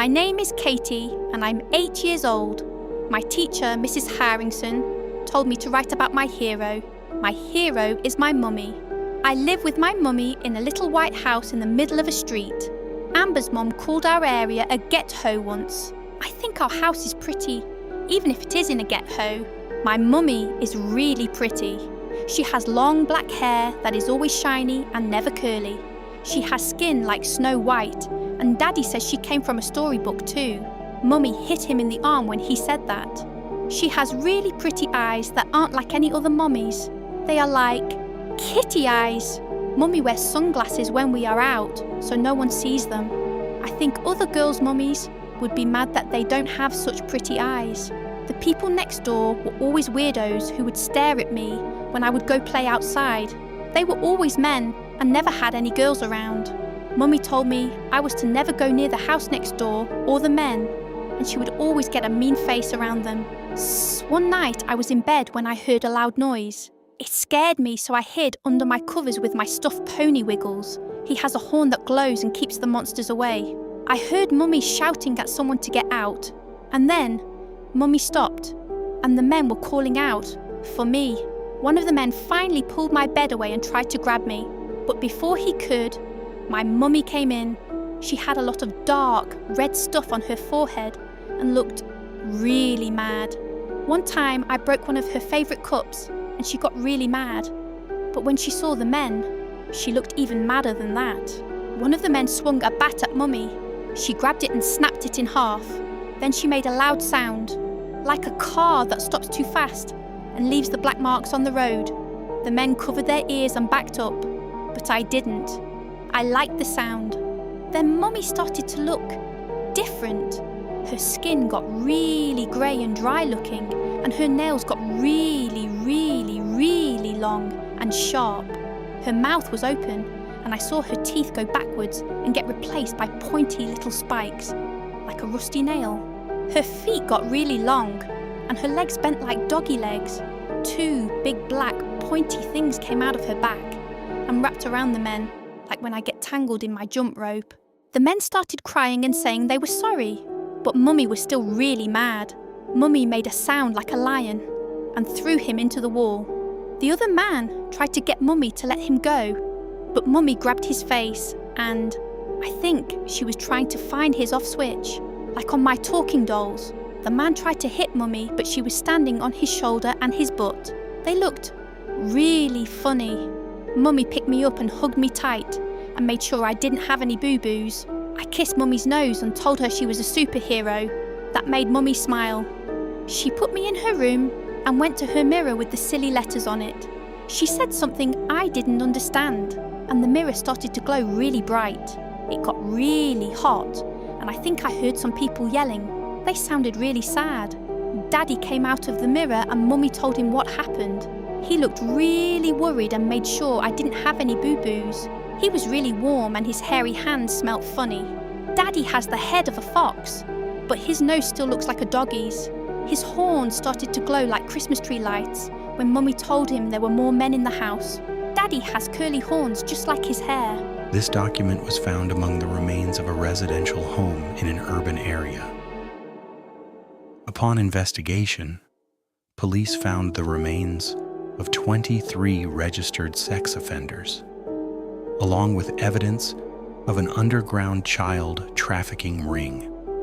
My name is Katie and I'm 8 years old. My teacher, Mrs. Harrington, told me to write about my hero. My hero is my mummy. I live with my mummy in a little white house in the middle of a street. Amber's mum called our area a ghetto once. I think our house is pretty, even if it is in a ghetto. My mummy is really pretty. She has long black hair that is always shiny and never curly. She has skin like Snow White, and Daddy says she came from a storybook too. Mummy hit him in the arm when he said that. She has really pretty eyes that aren't like any other mummies. They are like kitty eyes. Mummy wears sunglasses when we are out, so no one sees them. I think other girls' mummies would be mad that they don't have such pretty eyes. The people next door were always weirdos who would stare at me when I would go play outside. They were always men and never had any girls around. Mummy told me I was to never go near the house next door or the men, and she would always get a mean face around them. One night I was in bed when I heard a loud noise. It scared me, so I hid under my covers with my stuffed pony Wiggles. He has a horn that glows and keeps the monsters away. I heard Mummy shouting at someone to get out, and then Mummy stopped, and the men were calling out for me. One of the men finally pulled my bed away and tried to grab me, but before he could, my mummy came in. She had a lot of dark, red stuff on her forehead and looked really mad. One time I broke one of her favourite cups and she got really mad. But when she saw the men, she looked even madder than that. One of the men swung a bat at Mummy. She grabbed it and snapped it in half. Then she made a loud sound, like a car that stops too fast and leaves the black marks on the road. The men covered their ears and backed up, but I didn't. I liked the sound. Then Mummy started to look different. Her skin got really grey and dry looking, and her nails got really long and sharp. Her mouth was open, and I saw her teeth go backwards and get replaced by pointy little spikes, like a rusty nail. Her feet got really long, and her legs bent like doggy legs. 2 big black pointy things came out of her back and wrapped around the men, like when I get tangled in my jump rope. The men started crying and saying they were sorry, but Mummy was still really mad. Mummy made a sound like a lion and threw him into the wall. The other man tried to get Mummy to let him go, but Mummy grabbed his face and I think she was trying to find his off switch, like on my talking dolls. The man tried to hit Mummy, but she was standing on his shoulder and his butt. They looked really funny. Mummy picked me up and hugged me tight and made sure I didn't have any boo-boos. I kissed Mummy's nose and told her she was a superhero. That made Mummy smile. She put me in her room and went to her mirror with the silly letters on it. She said something I didn't understand, and the mirror started to glow really bright. It got really hot, and I think I heard some people yelling. They sounded really sad. Daddy came out of the mirror and Mummy told him what happened. He looked really worried and made sure I didn't have any boo-boos. He was really warm and his hairy hands smelt funny. Daddy has the head of a fox, but his nose still looks like a doggie's. His horn started to glow like Christmas tree lights when Mummy told him there were more men in the house. Daddy has curly horns just like his hair. This document was found among the remains of a residential home in an urban area. Upon investigation, police found the remains of 23 registered sex offenders, along with evidence of an underground child trafficking ring.